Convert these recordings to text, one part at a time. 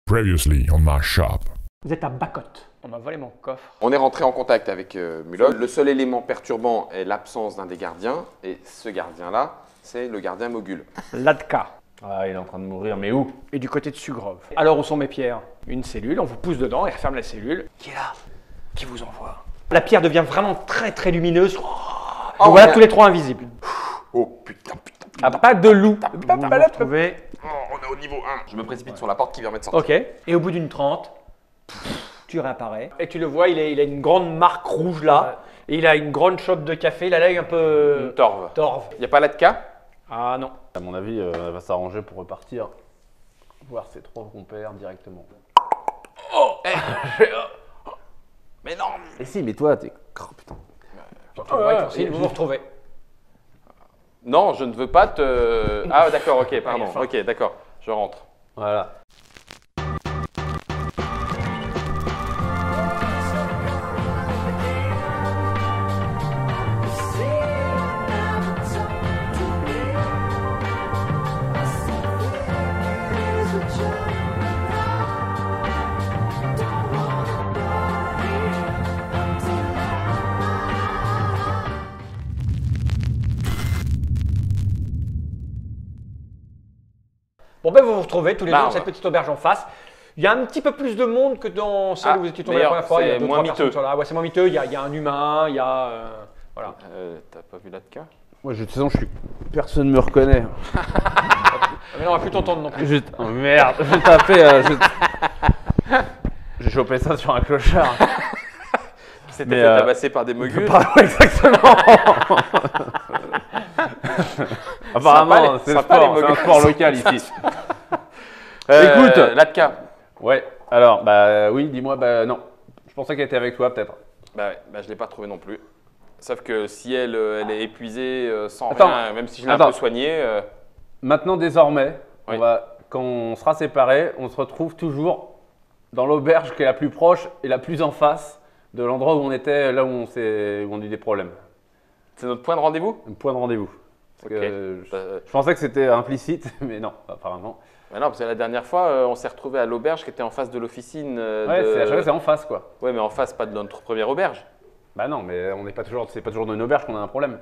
Previously on my shop. Vous êtes à Bacotte. On m'a volé mon coffre. On est rentré en contact avec Mulog. Le seul élément perturbant est l'absence d'un des gardiens. Et ce gardien-là, c'est le gardien Mogul. Ladka. Ah, il est en train de mourir, mais où? Et du côté de Sugrove. Alors où sont mes pierres? Une cellule, on vous pousse dedans et referme la cellule. Qui est là? Qui vous envoie? La pierre devient vraiment très lumineuse. Donc voilà tous les trois invisibles. Oh putain. Ah, pas de loup. Vous vous retrouvez. Oh, on est au niveau 1. Je me précipite sur la porte qui permet de sortir. Ok. Et au bout d'une 30, tu réapparais. Et tu le vois, il a une grande marque rouge là. Et il a une grande chope de café. Il a l'œil un peu. Torve. Torve. Il n'y a pas Latka? Ah non. À mon avis, elle va s'arranger pour repartir. Voir ses trois compères directement. Mais non. Et si, mais toi, t'es. Oh, putain. Vous vous retrouvez. Non, je ne veux pas te... Ah d'accord, ok, pardon. Ok, d'accord, je rentre. Voilà. Bon ben vous vous retrouvez tous les deux Bah, dans cette petite auberge en face. Il y a un petit peu plus de monde que dans celle où vous étiez tombé la première fois. Il y a c'est deux, moins trois personnes miteux. sur là. Ouais, c'est moins miteux. Il y a un humain, il y a voilà. T'as pas vu Latka? Moi, de toute façon, personne ne me reconnaît. Mais on va plus t'entendre non plus. Oh merde, j'ai tapé. J'ai chopé ça sur un clochard. C'était Mais, fait tabasser par des moguls. Pardon, exactement. Apparemment, c'est sympa, les un moguls. sport local ici. Écoute, Écoute. Latka. Ouais, alors, bah oui, dis-moi, bah non. Je pensais qu'elle était avec toi, peut-être. Bah, ouais, je l'ai pas trouvé non plus. Sauf que si elle est épuisée sans Attends, rien, même si je l'ai un attends. peu soignée, Maintenant, désormais, Oui. quand on sera séparés, on se retrouve toujours dans l'auberge qui est la plus proche et la plus en face de l'endroit où on était, là où on a eu des problèmes. c'est notre point de rendez-vous? Un point de rendez-vous. Parce Ok. que je pensais que c'était implicite, mais non, apparemment. Bah non, parce que la dernière fois, on s'est retrouvé à l'auberge qui était en face de l'officine. Ouais, à chaque fois, c'est en face, quoi. Ouais, mais en face, pas de notre première auberge. Bah non, mais c'est pas toujours dans une auberge qu'on a un problème.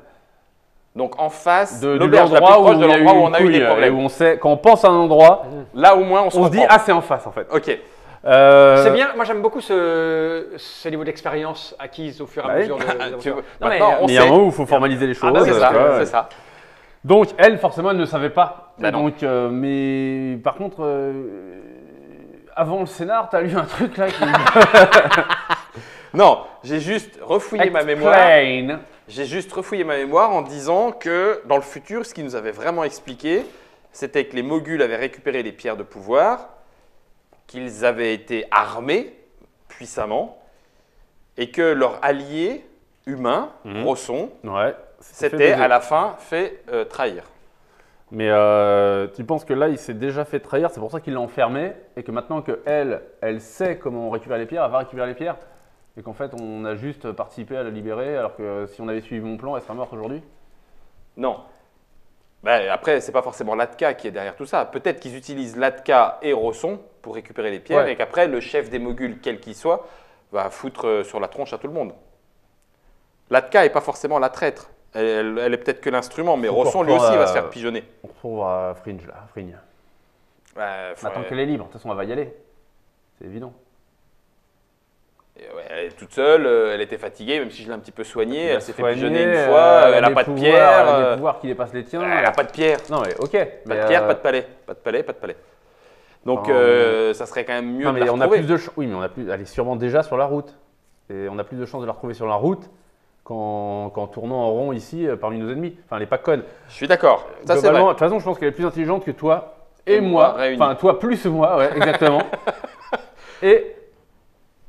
Donc en face De l'auberge la plus l'endroit proche de il y a eu l'endroit où une on a eu des couille, et problèmes. où on sait, quand on pense à un endroit, Là au moins on se on se dit, comprend. ah, c'est en face, en fait. Ok. C'est bien. Moi j'aime beaucoup ce niveau d'expérience acquise au fur et à Bah oui. mesure de Tu aventures. vois, Non, mais, maintenant, on Mais il y a un sait. moment où il faut formaliser les choses. Ah bah, c'est tu ça, vois. c'est ça. Donc, elle, forcément, elle ne savait pas. Bah non. Donc, mais par contre, avant le scénar, tu as lu un truc là qui. Non, j'ai juste refouillé ma mémoire. Explain. J'ai juste refouillé ma mémoire en disant que dans le futur, ce qu'ils nous avait vraiment expliqué, c'était que les moguls avaient récupéré les pierres de pouvoir, qu'ils avaient été armés puissamment, et que leur allié humain, Rosson, Ouais. s'était à la fin fait trahir. Mais tu penses que là, il s'est déjà fait trahir, c'est pour ça qu'il l'a enfermé, et que maintenant que elle sait comment on récupère les pierres, elle va récupérer les pierres, et qu'en fait, on a juste participé à la libérer, alors que si on avait suivi mon plan, elle serait morte aujourd'hui. Non. Ben, après, c'est pas forcément Latka qui est derrière tout ça. Peut-être qu'ils utilisent Latka et Rosson pour récupérer les pierres, Ouais. et qu'après, le chef des moguls, quel qu'il soit, va foutre sur la tronche à tout le monde. Latka n'est pas forcément la traître. Elle est peut-être que l'instrument, mais Faut Rosson, qu'on lui aussi, reprend, va se faire pigeonner. On retrouve à Fringe, là, à Frigne. Maintenant qu'elle est libre, de toute façon, elle va y aller. C'est évident. Ouais, elle est toute seule, elle était fatiguée, même si je l'ai un petit peu soignée, elle s'est fait Soignée, pigeonner une fois, elle n'a des pas de pouvoirs, pierre. Elle a des pouvoirs qui dépassent les tiens. Elle n'a pas de pierre. Non, mais ok. Pas de pierre, pas de palais. Pas de palais, pas de palais. Donc, Enfin, ça serait quand même mieux Non, de mais la on a retrouver. plus de oui, mais on a plus. Elle est sûrement déjà sur la route. Et on a plus de chances de la retrouver sur la route qu'en tournant en rond ici parmi nos ennemis. Enfin, elle n'est pas conne. Je suis d'accord. Ça, c'est vrai. Globalement, de toute façon, je pense qu'elle est plus intelligente que toi et moi. réunis. Enfin, toi plus moi, ouais, exactement. Et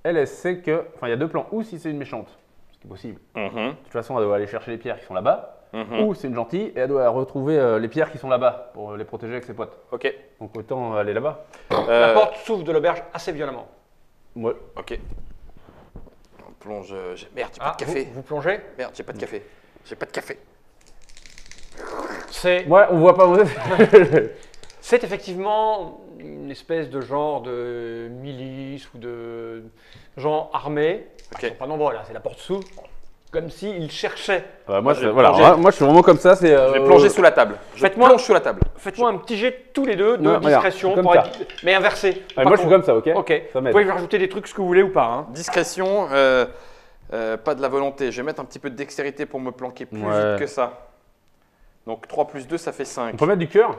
elle sait que. Enfin, il y a deux plans. Ou si c'est une méchante, ce qui est possible. Mhm, De toute façon, elle doit aller chercher les pierres qui sont là-bas. mhm. Ou c'est une gentille et elle doit retrouver les pierres qui sont là-bas pour les protéger avec ses potes. Ok. Donc autant aller là-bas. La porte s'ouvre de l'auberge assez violemment. Ouais. Ok. On plonge. Merde, j'ai pas de café. Vous plongez. Merde, j'ai pas de café. J'ai pas de café. C'est Ouais, on voit pas où vous êtes. c'est effectivement une espèce de genre de milice ou de gens armés. Ok. Ils sont pas nombreux là, c'est la porte sous. Comme s'ils cherchaient. Moi, je vais voilà, plonger. moi, je suis vraiment comme ça. C'est, Je vais plonger sous la table. Je Faites-moi- plonge sous la table. Faites-moi un petit jet tous les deux de Ouais, regarde, discrétion comme pour ça. être. Mais inversé. Ah, moi, je suis comme ça, ok. Ok. Ça Vous m'aide. pouvez rajouter des trucs ce que vous voulez ou pas. Hein. Discrétion, pas de la volonté. Je vais mettre un petit peu de dextérité pour me planquer plus Ouais. vite que ça. Donc 3 plus 2, ça fait 5. On peut mettre du cœur.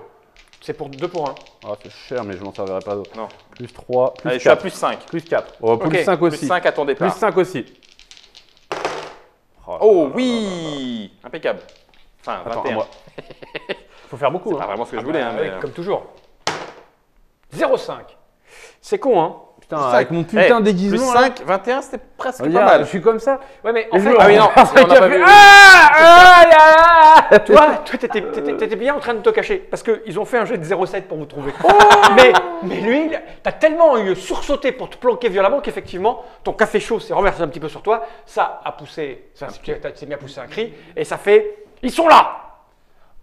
C'est pour 2 pour 1. Ah, c'est cher, mais je m'en servirai pas d'autre. Non. Plus 3, plus Allez, je suis à 4. plus 5. Plus 4. Oh, plus Ok, 5 Plus aussi. 5 à ton Plus départ. 5 aussi. Oh oui, impeccable. Enfin, Attends, 21. moi. Faut faire beaucoup. Pas Hein. vraiment ce que je voulais. hein, Oui, mais, comme toujours. 0,5. C'est con, hein. Putain, Cinq. avec mon putain Eh, déguisement. Plus là. 5, 21, c'était presque Regarde, pas mal. je suis comme ça. Ouais, mais Et en je fait, me Ah oui, non, regarde, on n'a pas il vu. fait, Ah toi, t'étais bien en train de te cacher parce qu'ils ont fait un jet de 0,7 pour vous trouver. mais lui, t'as tellement eu sursauté pour te planquer violemment qu'effectivement, ton café chaud s'est renversé un petit peu sur toi. Ça a poussé, ça s'est mis à pousser un cri et ça fait ils sont là.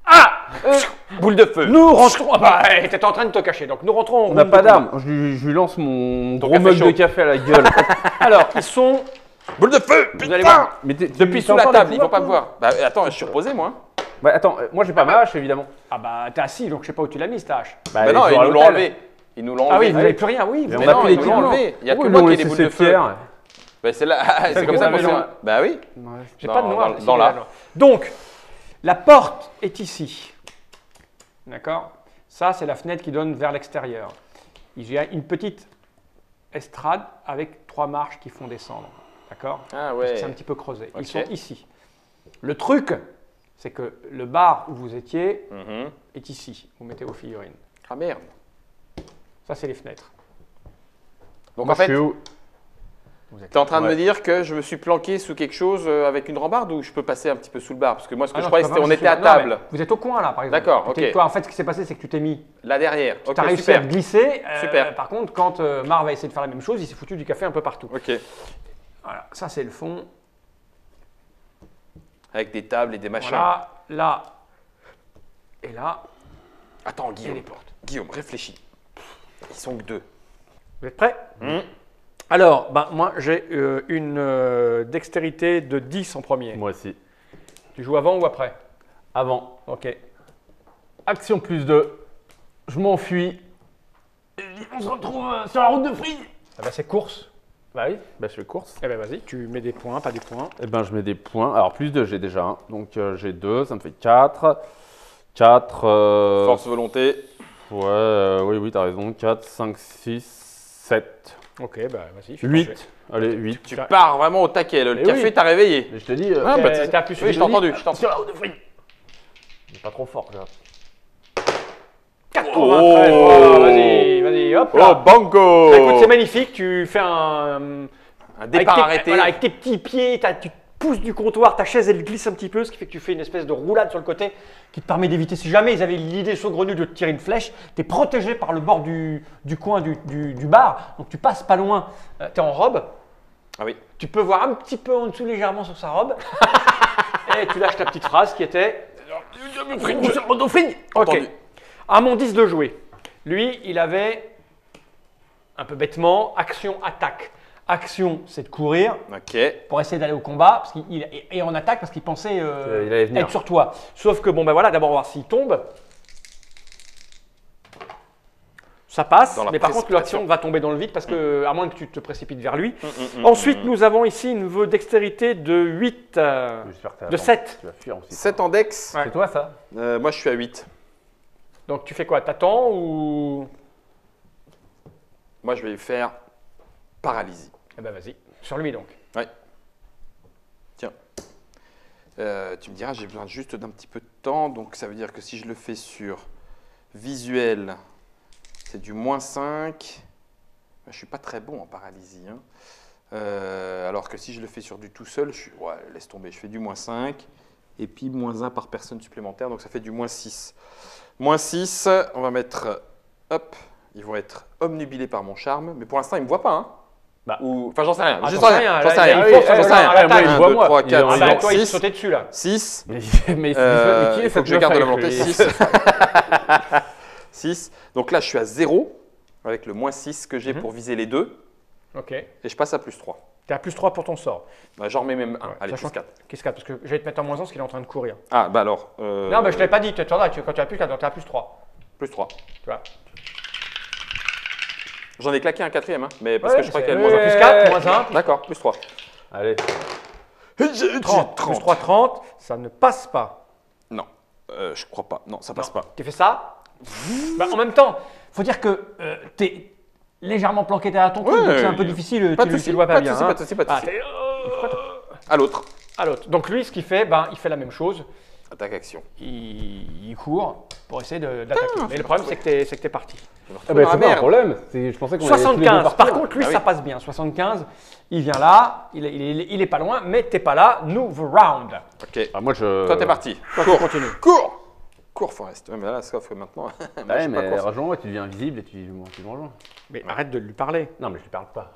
Ah Boule de feu. Nous rentrons. Ah bah, t'étais en train de te cacher, donc nous rentrons. en On n'a round pas de combat. d'armes. Je lui lance mon Ton gros café mug chaud. de café à la gueule. Alors, ils sont. Boule de feu. Vous allez Putain. voir. Mais Depuis sous la table, ils vont pas me voir. Bah attends, je suis reposé moi. Bah, attends, moi j'ai pas ma hache évidemment. Ah bah, t'es assis, donc je sais pas où tu l'as mis, ta hache. Bah non, ils nous l'ont enlevé. Ils nous l'ont Ah oui, enlevé. vous n'avez plus rien, oui. Mais vous on Mais a non, plus les ils nous l'ont diamants. enlevé. Il y a que Pourquoi moi ils qui ai m'ont des laissé boules de ces feu. pierres Bah c'est là, c'est Celle comme que ça vous qu'on avez sait. dans- Bah oui. J'ai Dans- pas de noir. dans- ici, dans là, là. non. Donc, la porte est ici. D'accord? Ça, c'est la fenêtre qui donne vers l'extérieur. Il y a une petite estrade avec 3 marches qui font descendre. D'accord? Ah Parce que ouais. c'est un petit peu creusé. Ils Ok. sont ici. Le truc, c'est que le bar où vous étiez Mhm. est ici. Vous mettez vos figurines. Ah merde. Ça, c'est les fenêtres. Donc Moi, en fait, je suis où Vous êtes t'es en train de Ouais. me dire que je me suis planqué sous quelque chose avec une rambarde ou je peux passer un petit peu sous le bar? Parce que moi, ce que Ah je non, croyais, tu peux c'était on pas était à marcher sur- non, table. mais vous êtes au coin là, par exemple. D'accord, Tu t'es- ok. Toi, en fait, ce qui s'est passé, c'est que tu t'es mis. Là derrière. Tu Ok, as réussi à super. te glisser. Super. Par contre, quand Marv a essayé de faire la même chose, il s'est foutu du café un peu partout. Ok. Voilà, ça c'est le fond. Avec des tables et des machins. Voilà, là et là, Attends, et les Guillaume. portes. Guillaume, réfléchis. Ils sont que 2. Vous êtes prêts Alors, ben, moi j'ai une dextérité de 10 en premier. Moi aussi. Tu joues avant ou après? Avant. Ok. Action plus 2. Je m'enfuis. Et on se retrouve sur la route de Free. Ah ben, c'est course. Bah oui, bah je fais course. Eh ben vas-y, tu mets des points, pas des points. Eh ben je mets des points. Alors plus 2, j'ai déjà 1. Donc j'ai 2, ça me fait 4. 4. Force volonté. Ouais, oui, t'as raison. 4, 5, 6, 7. Ok, bah vas-y. fais 8. ton jet. Allez, 8. Tu pars vraiment au taquet. Le Eh café oui. t'a réveillé. Et je te dis. Ah, bah, T'as appuyé sur oui, les je t'ai entendu. Je t'ai sur entendu. la route de Free. C'est pas trop fort, là. 93. Oh. Voilà, vas-y, hop Oh, là. banco. Bah, écoute, c'est magnifique. Tu fais un Un départ arrêté. Voilà, avec tes petits pieds, tu pousses du comptoir, ta chaise elle glisse un petit peu, ce qui fait que tu fais une espèce de roulade sur le côté qui te permet d'éviter. Si jamais ils avaient l'idée saugrenue de te tirer une flèche, tu es protégé par le bord du coin du bar, donc tu passes pas loin. Tu es en robe, Ah oui. tu peux voir un petit peu en dessous légèrement sur sa robe, et tu lâches ta petite phrase qui était Ok. Entendu. À mon 10 de jouer, lui, il avait un peu bêtement action-attaque. Action, c'est de courir Ok. pour essayer d'aller au combat, parce et en attaque parce qu'il pensait Il allait venir. être sur toi. Sauf que, bon ben voilà, d'abord on va voir s'il tombe. Ça passe, Dans la mais par contre précipitation. l'action va tomber dans le vide parce que, à moins que tu te précipites vers lui. Mm. Ensuite, nous avons ici une niveau dextérité de 8, J'espère que t'as- de 7. Tu vas fuir aussi. 7 en dex. Ouais. C'est toi ça? Moi, je suis à 8. Donc tu fais quoi? T'attends ou... Moi, je vais faire paralysie. Eh ben vas-y, sur lui donc. Tu me diras, j'ai besoin juste d'un petit peu de temps. Donc, ça veut dire que si je le fais sur visuel, c'est du -5. Je suis pas très bon en paralysie. Hein. Alors que si je le fais sur du tout seul, ouais, laisse tomber. Je fais du -5 et puis -1 par personne supplémentaire. Donc, ça fait du -6. -6, on va mettre, hop, ils vont être omnubilés par mon charme. Mais pour l'instant, ils ne me voient pas. Hein. Bah. Enfin, j'en sais rien. Ah, J'en t'en sais sais rien. rien, J'en là, sais il rien. y a J'en une force, sais rien. là, moi, il 1, voit 2, moi. 3, Il est 4, dans Ah les bah 5, toi, il te 6. sautait dessus là. 6. Mais Il faut que je garde de la volonté. 6. 6. Donc là, je suis à 0. avec le moins 6 que j'ai pour viser les deux. Ok. Et je passe à plus 3. Tu as plus 3 pour ton sort. Bah, j'en remets même un. Ouais, Allez, sachant plus 4. Qu'est-ce qu'il y a? Parce que je vais te mettre en moins 1 parce qu'il est en train de courir. Ah, bah alors. Non, mais je ne l'avais pas dit. Quand tu as plus 4, tu as plus 3. Plus 3. Tu vois. J'en ai claqué un quatrième, hein, mais parce Ouais, que je crois c'est- qu'il y a le moins 1. Plus 4, moins 1. D'accord, plus 3. Allez. 30. Plus 3, 30. Ça ne passe pas. Non, je crois pas. Non, ça passe pas. Tu fais ça. Bah, en même temps, faut dire que tu es légèrement planqué derrière ton truc, Ouais, donc c'est un peu difficile. Pas de Tu souci, le vois pas bien. pas de souci, pas de Ah, souci. t'es- À l'autre. à l'autre. Donc lui, ce qu'il fait, ben, il fait la même chose. Attaque action. Il court pour essayer d'attaquer. Mais le problème, c'est que t'es parti. Je me Ah retrouve bah, dans la c'est pas un merde. problème. Je pensais qu'on allait tous les deux 75. partir. Par contre, lui, Ah oui. ça passe bien. 75, il vient là, il est pas loin, mais t'es pas là. Nouveau round. Ok. Ah, moi, je. Toi, t'es parti. Toi, tu Cours. continues. Cours. Cours, Forest. Ouais, mais là, sauf que maintenant. moi, je Ouais, suis pas mais course. rejoins-moi, tu deviens invisible et tu me rejoins. Mais arrête de lui parler. Non, mais je lui parle pas.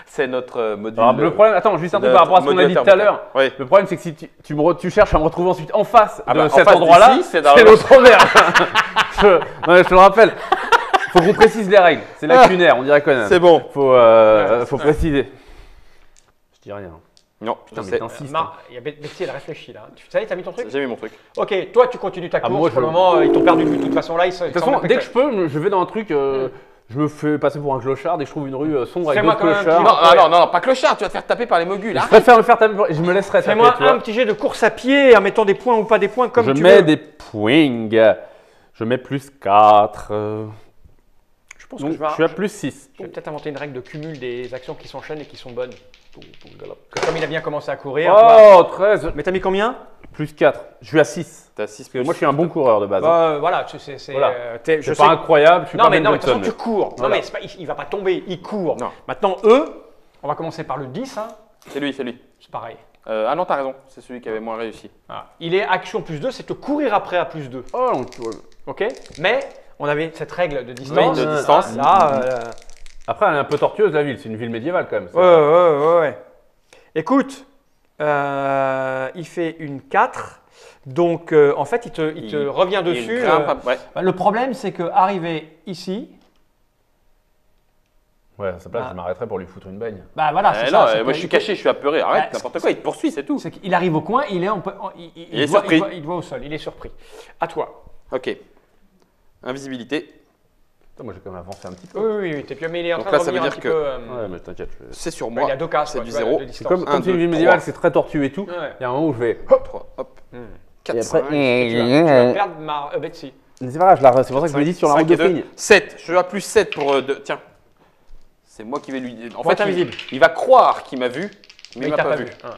C'est notre module. Alors, le problème, attends, juste un truc de- par rapport à ce qu'on a dit tout à modulateur l'heure. Oui. Le problème, c'est que si tu cherches à me retrouver ensuite en face Ah de bah, en cet face endroit-là, d'ici, c'est dans c'est le- l'autre envers. Non, mais je te le rappelle. Faut qu'on précise les règles. C'est lacunaire, on dirait quand même. C'est bon. Faut préciser. Je dis rien. Non, Putain, je mais sais. t'insistes. Il y a Betsy, elle réfléchit là. Ça y est, t'as mis ton truc? J'ai mis mon truc. Ok, toi, tu continues ta course. moi, Pour le je- moment, ils t'ont perdu de vue. De toute façon, là, ils se. De toute façon, dès que je peux, je vais dans un truc. Je me fais passer pour un clochard dès que je trouve une rue sombre avec Fais-moi d'autres quand même un clochards. petit- Non, ah, non, pas clochard, tu vas te faire taper par les moguls. Je Hein. préfère me faire taper. Je me laisserai taper. Fais-moi tu vois. un petit jet de course à pied en mettant des points ou pas des points comme Je tu mets veux. des points. Je mets plus 4. Je pense Donc, que je suis à plus 6. je vais peut-être inventer une règle de cumul des actions qui s'enchaînent et qui sont bonnes. Que comme il a bien commencé à courir. tu vois. Oh, 13. Mais t'as mis combien? Plus 4. Je suis à 6. T'as 6 Parce que moi, je suis un bon coureur de base. hein. Voilà, Voilà. je C'est sais. pas incroyable. Je suis Non, pas mais Ben non, mais de toute Johnson, façon, tu cours. Voilà. Non, mais c'est pas, il va pas tomber, il court. Non. Maintenant, eux, on va commencer par le 10. Hein. C'est lui, c'est lui. C'est pareil. Ah non, t'as raison. C'est celui qui avait moins réussi. Voilà. Il est action plus 2, c'est te courir après à plus 2. Oh, donc, Ok? Mais on avait cette règle de distance. Oui, de distance. Là, Après, elle est un peu tortueuse, la ville. C'est une ville médiévale, quand même. ouais. Écoute, il fait une 4. Donc, en fait, il te revient dessus. Il grimpe, ouais. Le problème, c'est qu'arriver ici, Ouais, à sa place, Ah. je m'arrêterais pour lui foutre une baigne. bah voilà, c'est non, ça. c'est moi que- je suis caché, je suis apeuré. Arrête, Ouais, n'importe quoi, il te poursuit, c'est tout. C'est qu'il arrive au coin, il est, Il est surpris. Il voit au sol, il est surpris. À toi. Ok. Invisibilité. Putain, moi, j'ai quand même avancé un petit peu. Oui, t'es plus, mais il est en Donc train là, de ça veut revenir un dire petit que- peu. Ouais, mais t'inquiète. C'est sur Il moi. y a 2 cases, c'est quoi, du tu vois, zéro. de C'est distance. comme Un, c'est une deux, ville médiévale, trois. c'est très tortueux et tout. Ouais. Il y a un moment où je vais. 3, hop. 4, Et après, 5, Tu vas perdre Betsy. Mais c'est pas grave, c'est pour ça que je me dis sur la route de Fligne. 7. Je suis à plus 7 pour. Tiens. C'est moi qui vais lui. En Pour être fait, invisible. il va croire qu'il m'a vu, mais il il m'a t'a pas vu. Hein.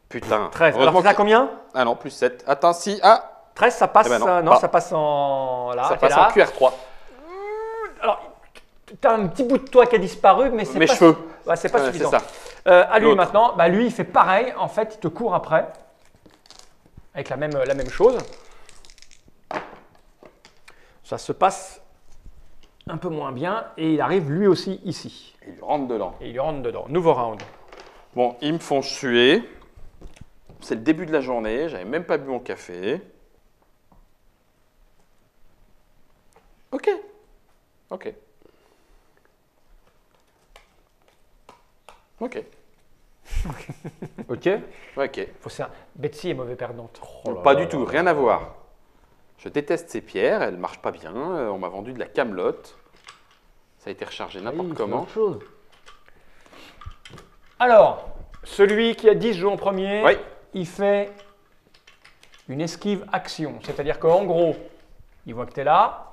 Putain. 13. Alors, Heureusement c'est à que- combien? Ah non, plus 7. Attends, si. Ah, 13, ça passe. Eh ben non, non, pas. ça passe en. Là, ça t'es passe là. en QR3. Alors, t'as un petit bout de toi qui a disparu, mais c'est Mes pas. cheveux. Ouais, c'est pas Ouais, suffisant. c'est ça. À lui L'autre. maintenant, bah lui il fait pareil, en fait il te court après, avec la même chose. Ça se passe un peu moins bien et il arrive lui aussi ici. Il lui rentre dedans. Et il lui rentre dedans. Nouveau round. Bon, ils me font suer. C'est le début de la journée, j'avais même pas bu mon café. Ok. Ok. Ok. Ok. Ok. Faut ça. Betsy est mauvais perdante. Oh là Pas là du là tout, là rien là à là. voir. Je déteste ces pierres, elles marchent pas bien. On m'a vendu de la camelote. Ça a été rechargé n'importe Oui, c'est comment. autre chose. Alors, celui qui a 10 joue en premier, Oui. il fait une esquive action. C'est-à-dire qu'en gros, il voit que tu es là.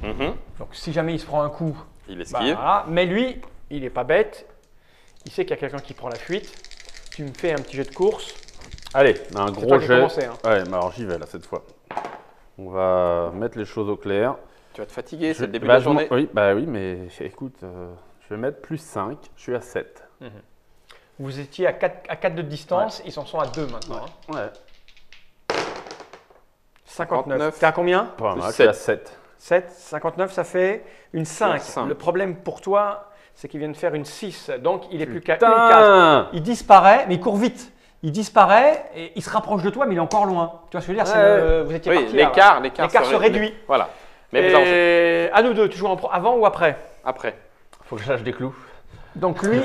Mhm. Donc si jamais il se prend un coup, Il bah, esquive. voilà. Mais lui, il n'est pas bête. Il sait qu'il y a quelqu'un qui prend la fuite. Tu me fais un petit jet de course. Allez, un C'est gros toi qui as jet. commencé, hein. Ouais, mais alors j'y vais là cette fois. On va mettre les choses au clair. Tu vas te fatiguer, c'est le début Bah, de la journée. oui, mais écoute, je vais mettre plus 5. Je suis à 7. Vous étiez à 4 de distance, ils en sont à 2 maintenant. hein. Ouais. 59. T'es à combien? Pas Plus mal, je suis à 7. 7. 7. 59, ça fait une 5. 5. Le problème pour toi, c'est qu'il vient de faire une 6. Donc il est plus qu'à une case. Putain. Il disparaît, mais il court vite. Il disparaît et il se rapproche de toi, mais il est encore loin. Tu vois ce que je veux dire? Ouais. Vous étiez Oui, parti là, l'écart L'écart se réduit. Voilà. Mais vous avancez. Et à nous deux, tu joues avant ou après? Après. Faut que je lâche des clous. Donc lui,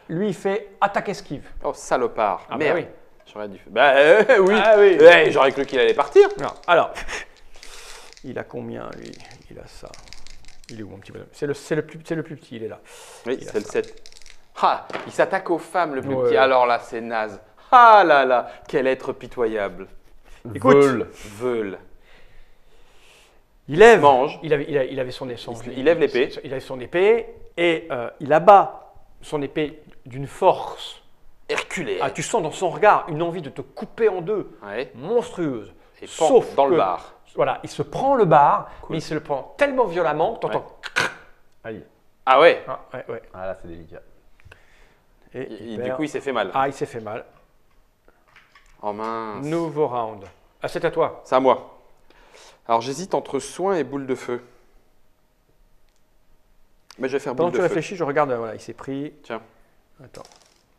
lui il fait attaque-esquive. Oh, salopard. Ah bah Merde. oui. J'aurais dû. Bah oui. Ah oui. Ouais, j'aurais cru qu'il allait partir. Non. Alors, il a combien lui? Il a ça. Il est où mon petit bonhomme? C'est le plus petit, il est là. Oui, Il a c'est le ça. 7. Ah, il s'attaque aux femmes le plus Ouais. petit. Alors là, c'est naze. Ah là là, quel être pitoyable. Écoute. Veule. Il lève. Mange. Il avait son Il lève l'épée. Il avait son épée et il abat son épée d'une force. Herculéen. Ah, tu sens dans son regard une envie de te couper en deux, Ouais. monstrueuse. Et Sauf dans le que- bar. Voilà, il se prend le bar, Cool. mais il se le prend tellement violemment que tu entends. Aïe. Ah ouais. Ah, ouais. Ah là, c'est délicat. Et il Du perd. coup, il s'est fait mal. Ah, il s'est fait mal. Oh mince. Nouveau round. Ah, c'est à toi. C'est à moi. Alors, j'hésite entre soin et boule de feu. Mais je vais faire boule Pendant que de tu feu. réfléchis, je regarde. Voilà, il s'est pris. Tiens, Attends,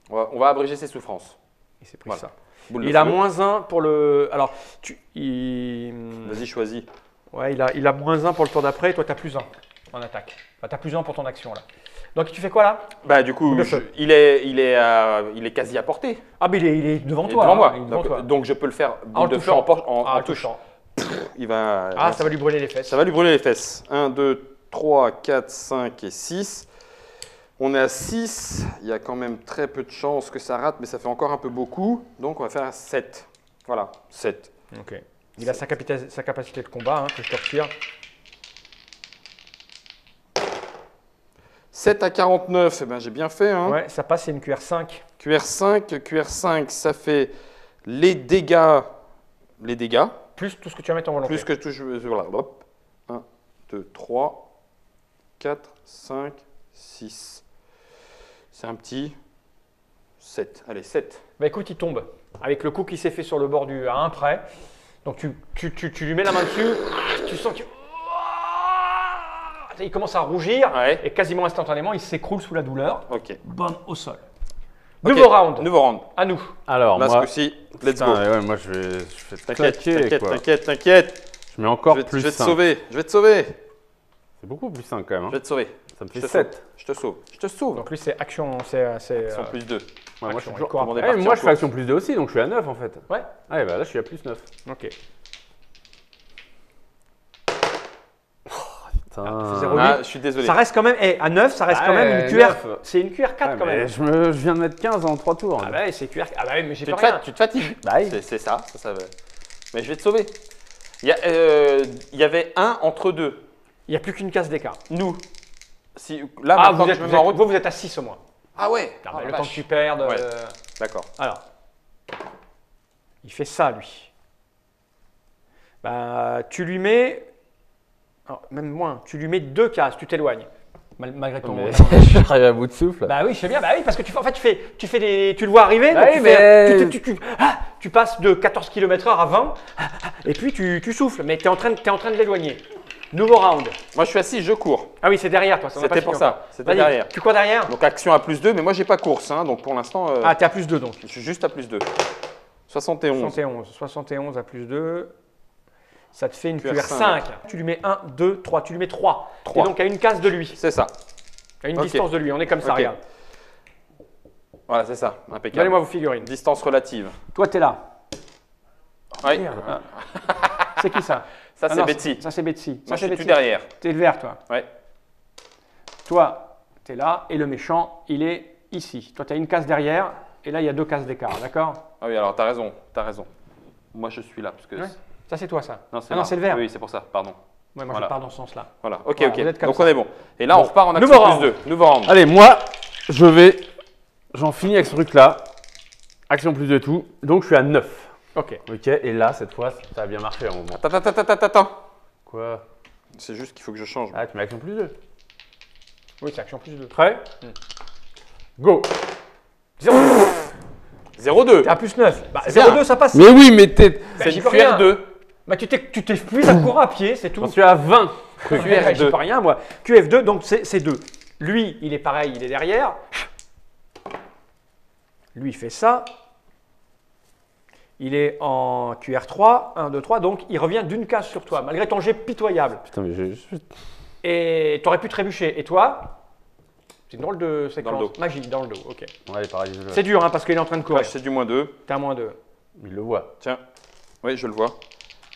on va abréger ses souffrances. il s'est pris Voilà. ça. Boule de Il a feu. -1 pour le. Alors, Vas-y, choisis. Ouais, il a -1 pour le tour d'après. Et toi, tu as +1 en attaque. Enfin, tu as +1 pour ton action là. Donc, tu fais quoi là? Bah, du coup, Boule de feu. il est quasi à portée. Ah, mais il est devant Il est toi. devant hein, moi. il est devant toi. Donc, je peux le faire En boule de le feu en, touchant. en Ah, touche. touchant. Il va. Ah, ça va lui brûler les fesses. Ça va lui brûler les fesses. 1, 2, 3, 4, 5 et 6. On est à 6. Il y a quand même très peu de chances que ça rate, mais ça fait encore un peu beaucoup. Donc, on va faire 7. Voilà, 7. Ok. Il a sa capacité de combat hein, que je te retire. 7 à 49, eh ben, j'ai bien fait. Hein. Ouais, ça passe, c'est une QR5. QR5, ça fait les dégâts. Les dégâts. Plus tout ce que tu vas mettre en volonté. Plus que tout. Voilà. Hop. 1, 2, 3, 4, 5, 6. C'est un petit 7. Allez, 7. Bah écoute, il tombe. Avec le coup qui s'est fait sur le bord du à un près. Donc tu lui mets la main dessus. Tu sens qu'il. Il commence à rougir. Ouais. Et quasiment instantanément, il s'écroule sous la douleur. Ok. Bam, au sol. Ok. Nouveau round. Nouveau round. À nous. Alors, Là, ce moi, coup-ci, let's putain, go. ouais, moi, je fais T'inquiète, claquer, quoi. t'inquiète. Je mets encore Je plus vais te 5. sauver. Je vais te sauver. C'est beaucoup plus 5 quand même. Je Hein. vais te sauver. Ça me Je fait te 7. sauve. Je te sauve. Je te sauve. Donc lui, c'est action. Action plus 2. Ouais, moi, je action, suis il toujours... court après. Commandé par moi, je fais Tiancourt. action plus 2 aussi, donc je suis à 9 en fait. Ouais. Ah, et bah là, je suis à plus 9. Ok. Putain. c'est 0,8. Ah, je suis désolé. Ça reste quand même. À 9, ça reste Ah quand même ouais, une QR. 9. C'est une QR4 Ouais, quand mais même. je viens de mettre 15 en 3 tours. Ah bah oui, c'est QR. Ah bah oui, mais j'ai Tu pas te, rien. tu te fatigues. Bah oui. C'est ça. Mais je vais te sauver. Il y avait un entre deux. Il n'y a plus qu'une case d'écart. Nous. Si, là, Ah, maintenant vous que êtes, je me mets en route. vous êtes à 6 au moins. Ah ouais. Ah, Ah, bah, la le temps vache. que tu perdes. Ouais. D'accord. Alors, il fait ça, lui. Bah, tu lui mets. Alors, même moins. Tu lui mets 2 cases, tu t'éloignes. Malgré ton. Mais j'arrive à bout de souffle. Bah oui, je sais bien. Bah oui, parce que en fait, tu le vois arriver. Bah donc oui, tu, fais- mais- tu passes de 14 km/h à 20. Et puis tu souffles. Mais tu es en train de l'éloigner. Nouveau round. Moi, je suis assis, je cours. Ah oui, c'est derrière toi. Ça, on a pas C'était fini pour ça. encore. C'était Vas-y, derrière. Tu cours derrière. Donc, action à plus 2, mais moi, j'ai pas course. Hein, donc, pour l'instant, Ah, t'es à plus 2 donc. je suis juste à plus 2. 71. 71 à plus 2, ça te fait une QR5. QR5. Tu lui mets 1, 2, 3, tu lui mets 3. Trois. Et donc à une case de lui, C'est ça. à une Ok. distance de lui, on est comme ça, Ok. regarde. Voilà, c'est ça. Impeccable. Donnez-moi vos figurines. Distance relative. Toi, t'es là. Oui. Merde. C'est qui ça? Ça, Ah c'est non, Betsy. Ça, c'est Betsy. Moi, Ça, je c'est suis tout Betsy. derrière. T'es le vert, toi. Ouais. Toi, t'es là. Et le méchant, il est ici. Toi, t'as une case derrière. Et là, il y a 2 cases d'écart, d'accord? Ah oui, alors, t'as raison. T'as raison. Moi, je suis là. Parce que... Ouais. Ça, c'est toi, ça. Non, Ah non, c'est le vert. Oui, c'est pour ça. Pardon. Ouais, moi, Voilà. je pars dans ce sens-là. Voilà. Ok, Voilà, ok. vous êtes comme Donc, ça. on est bon. Et là, Bon. on repart en Nouveau action round. plus 2. Nouveau round. Allez, moi, j'en finis avec ce truc-là. Action plus de tout. Donc, je suis à 9. Ok. Ok, et là, cette fois, ça a bien marché à un moment. Attends. Quoi? C'est juste qu'il faut que je change. Ah, tu mets action plus 2. Oui, c'est action plus 2. Prêt? Go! 0,2. T'es à plus 9. Bah, C'est bien. 0,2, ça passe. Mais oui, mais t'es. Bah, C'est j'y une peux rien. QR2. Bah, tu t'es plus à courir à pied, c'est tout. J'en suis à 20. QF2. J'y peux rien, moi. QF2, donc c'est 2. Lui, il est pareil, il est derrière. Lui, il fait ça. Il est en QR3, 1, 2, 3, donc il revient d'une case sur toi, malgré ton jet pitoyable. Putain, mais Et tu aurais pu trébucher. Et toi, c'est une drôle de séquence. Dans le dos. Magique, dans le dos, ok. Ouais, pareil. C'est dur, hein, parce qu'il est en train de courir. C'est du -2. T'es à -2. Il le voit. Tiens. Oui, je le vois.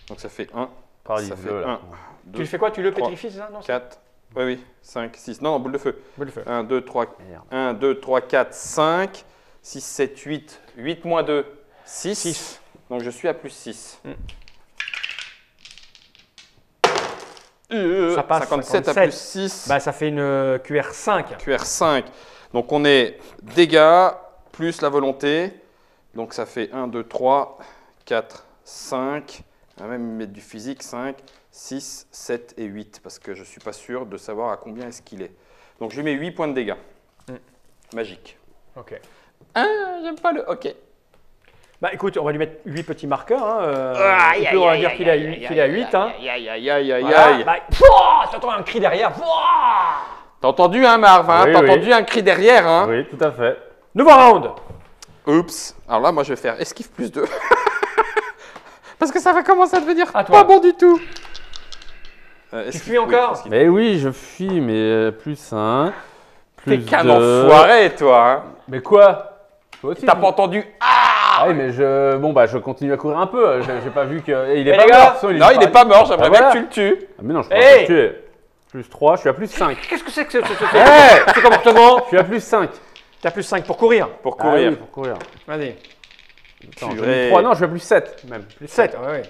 Donc ça fait 1, Pareil, ça fait là. 1, Tu 2, le fais quoi? Tu le 3, pétrifies, c'est ça? Non, 4, oui, 5, 6. Non, boule de feu. Boule de feu. 1, 2, 3, Merde. 1, 2, 3, 4, 5, 6, 7, 8. 8 moins 2, 6. 6. Donc je suis à +6. Ça passe, 57 à 57. +6. Bah, ça fait une QR5. QR5. Donc on est dégâts plus la volonté. Donc ça fait 1, 2, 3, 4, 5. On va même mettre du physique. 5, 6, 7 et 8. Parce que je ne suis pas sûr de savoir à combien est-ce qu'il est. Donc je lui mets 8 points de dégâts. Magique. Ok. Ah, j'aime pas le... Ok. Bah écoute, on va lui mettre 8 petits marqueurs. Hein, on va dire qu'il a 8. Qu'il a 8 hein. Aïe, aïe, aïe, aïe, Voilà. aïe. Bah, pouah, t'entends un cri derrière. Pouah. T'as entendu, hein, Marv, hein? Oui, T'as oui. entendu un cri derrière, hein? Oui, tout à fait. Nouveau round. Oups. Alors là, moi, je vais faire esquive +2. Parce que ça va commencer à devenir À toi. pas bon du tout. Tu fuis encore? esquive. Mais oui, je fuis, mais +1. T'es Plus qu'un 2. enfoiré, toi, hein? Mais quoi? Toi aussi. T'as pas entendu? Ah! Ah oui, mais je continue à courir un peu. J'ai pas vu que. Et il est Eh, pas les gars, mort. sinon, Non, il est pas mort, j'aimerais Ah, bien voilà. que tu le tues. Ah, mais non, je peux Hey. pas le tuer. +3, je suis à +5. Qu'est-ce que c'est que ce Hey, ce comportement? je suis à +5. T'as +5 pour courir. Pour Ah courir. oui, pour courir. Vas-y. Attends, j'ai Purée. mis 3, non, je suis à +7 même. Plus 7. Ouais, ouais.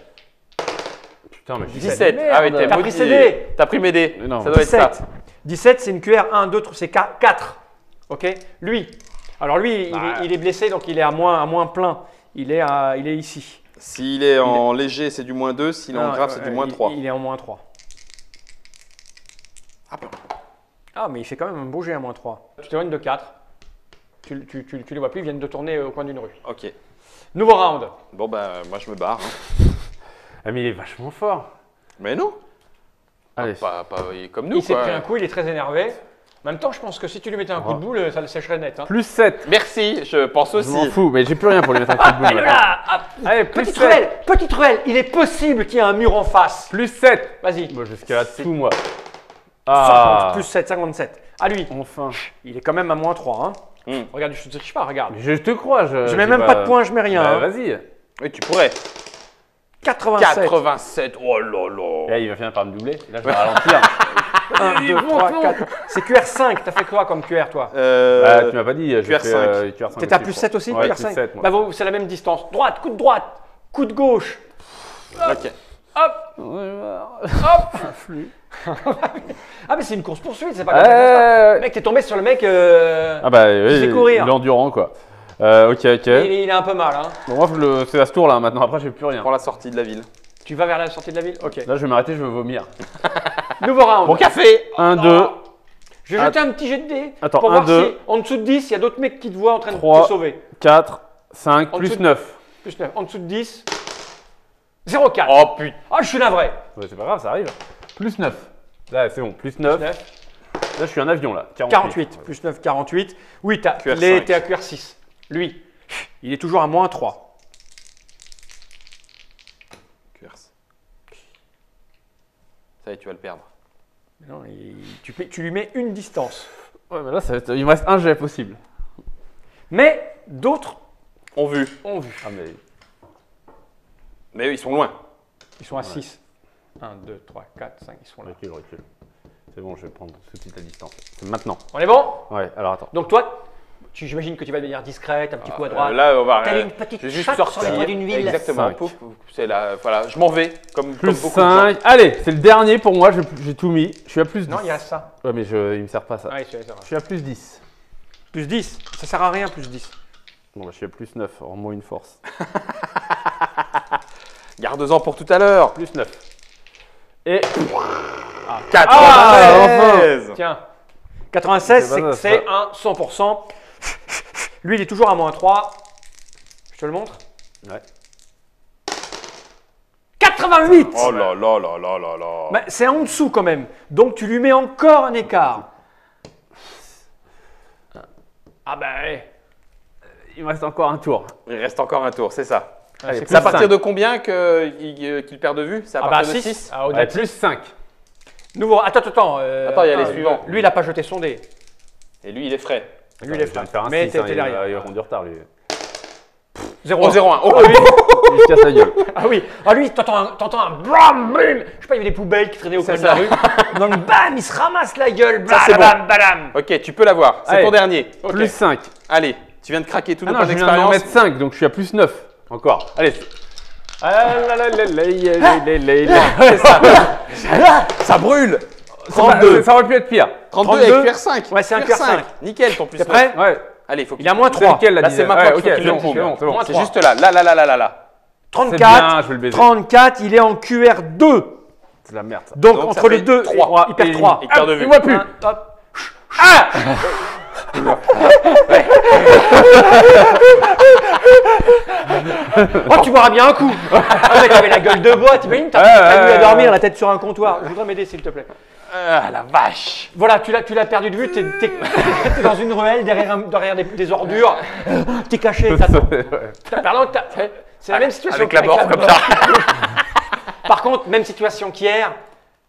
Putain, mais je suis 17. merde. Ah oui, t'es T'as maudit. pris CD. T'as pris mes dés. Mais non, Ça doit être ça. 17. 17, c'est une QR 1, 2, c'est 4. Ok? Lui. Alors lui, il est blessé, donc il est à moins plein. Il est ici. S'il est en léger, c'est du -2. S'il est en grave, c'est du -3. Il est en -3. Ah bon. Ah, mais il fait quand même un beau jet à -3. Tu t'éloignes de 4. Tu les vois plus, ils viennent de tourner au coin d'une rue. Ok. Nouveau round. Bon, bah, moi, je me barre. hein. Ah, mais il est vachement fort. Mais non. Allez, Pas comme nous, Il s'est quoi. pris un coup, il est très énervé. En même temps, je pense que si tu lui mettais un coup de boule, ça le sécherait net. Hein. +7. Merci, je pense Je m'en aussi. fous, mais j'ai plus rien pour lui mettre un coup de boule. Et maintenant. là, hop, Allez, petite +7. ruelle, petite ruelle. Il est possible qu'il y ait un mur en face. +7. Vas-y. Moi, j'escalade tout, moi. 50, Ah, plus 7, 57. À lui. enfin. Il est quand même à -3. Hein. Hmm. Regarde, je ne te triche pas, regarde. Mais je te crois. Je Je mets j'ai même pas de points, je mets rien. Bah, hein. vas-y. Oui, tu pourrais. 87. 87. Oh là Et là. là, il va finir par me doubler. Là, je vais ralentir. 1, 2, 3, 4. C'est QR5. T'as fait quoi comme QR, toi? Bah, tu m'as pas dit. j'ai QR5. fait, QR5 T'étais à aussi, je +7 aussi, crois. Ouais, QR5? +7, moi. Bah, c'est la même distance. Droite, coup de gauche. Ok. Hop, hop. Ah, mais c'est une course-poursuite, c'est pas comme ça. Le mec, t'es tombé sur le mec. Ah bah oui, fait courir. l'endurant quoi. Ok. il est un peu mal. Hein. Bon, moi, c'est à ce tour là. Maintenant, après, j'ai plus rien. Prends la sortie de la ville. Tu vas vers la sortie de la ville? Ok. Là, je vais m'arrêter, je vais vomir. Nouveau round. Mon café. 1, 2, Je vais jeter un petit jet de dés Attends, pour un, voir deux. si en dessous de 10, il y a d'autres mecs qui te voient en train de 3. te sauver. 4, 5, En plus dessous de- 9. Plus 9. En dessous de 10, 0,4. Oh putain. Ah, je suis navré. Ouais, c'est pas grave, ça arrive. Plus 9. Là, c'est bon, plus 9. 9, Là, je suis un avion là. 48. Plus 9, 48. Oui, t'es QR5. à QR6. Lui, il est toujours à -3. Ça y est, tu vas le perdre. Non, tu lui mets une distance. Ouais, mais là, il me reste un jet possible. Mais d'autres On vu. ont vu. Ah, mais. Mais eux, ils sont loin. Ils sont à 6. 1, 2, 3, 4, 5, ils sont là. Recule. C'est bon, je vais prendre tout de suite la distance. C'est maintenant. On est bon? Ouais, alors attends. Donc toi, j'imagine que tu vas devenir discrète, un petit coup à droite. Là, on va. T'as une petite je vais juste chatte sortir. sur les toits d'une ville. Exactement. 5. Pouf, pouf, c'est là. Voilà, je m'en vais. Comme Plus beaucoup de gens. 5. Allez, c'est le dernier pour moi, j'ai tout mis. Je suis à plus 10. Non, il reste ça. Ouais, mais il me sert pas ça. Ah, oui, c'est vrai. Je suis à plus 10. Plus 10, ça sert à rien, plus 10. Bon, bah, je suis à plus 9, rends-moi une force. Garde-en pour tout à l'heure. Plus 9. Et 96. Tiens, 96, C'est pas ça, c'est un 100%. Lui, il est toujours à -3. Je te le montre. Ouais. 88. Oh là là là là là là. Mais c'est en dessous quand même. Donc tu lui mets encore un écart. Ah ben, Il me reste encore un tour. Il reste encore un tour, c'est ça. Allez, c'est C'est à plus partir 5. de combien qu'il perd de vue? C'est à Ah bah partir de 6. 6? Ah, au-delà Ouais, de plus 5. Nouveau. Attends. Attends, il y a les suivants. Lui, il a pas jeté son dé. Et lui, il est frais. Lui, il est Je viens frais. de faire un Mais 6, t'es hein, derrière. il va prendre du retard, lui. 0-1. Oh, 0-1. Oh, Il se casse la gueule. Ah oui. Ah lui, t'entends un blam, blam. Je sais pas, il y avait des poubelles qui traînaient au coin de ça. la rue. Donc bam, il se ramasse la gueule. Ça, c'est Blam, blam. Ok, tu peux l'avoir. C'est Allez. ton dernier. Ok. Plus 5. Allez, tu viens de craquer tous Ah nos non, points je viens d'en d'expérience. mettre 5, donc je suis à plus 9. Encore. Allez. Ça brûle. Ça aurait pu être pire. 32 avec QR5. Ouais, c'est un QR5. Nickel, ton plus T'es prêt? Ouais. Allez, il faut que Il a moins C'est 3. lequel, la Là, c'est dizaine? maintenant Ouais, qu'il faut ok, qu'il c'est le bon, trouve. c'est bon, c'est bon. Moins C'est 3. juste là. Là. 34. bien, je vais le baiser. 34, il est en QR2. C'est de la merde, ça. Donc, Donc, ça entre le fait 2 3. il perd Et 3. il perd de vue. Il voit plus. Hop. Oh, tu boiras bien un coup. Ah, mec, avait la gueule de bois. T'imagines, t'as lui à dormir, la tête sur un comptoir. Je voudrais m'aider, s'il te plaît. Ah, la vache. Voilà, tu l'as perdu de vue. T'es dans une ruelle derrière des ordures. T'es caché. T'attends. Pardon, c'est la même situation. Avec la mort comme mort. ça. Par contre, même situation qu'hier.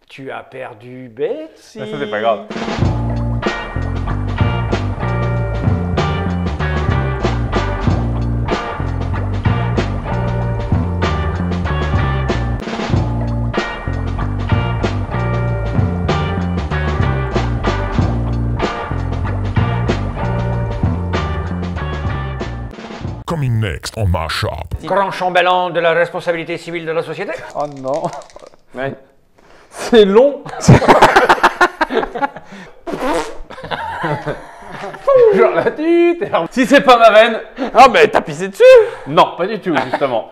Tu as perdu Betsy. Ça, c'est pas grave. Coming next on my shop. Grand chambellan de la responsabilité civile de la société. Oh non. Ouais. C'est long. Genre là, si c'est pas ma veine. Ah, mais t'as pissé dessus. Non, pas du tout, justement.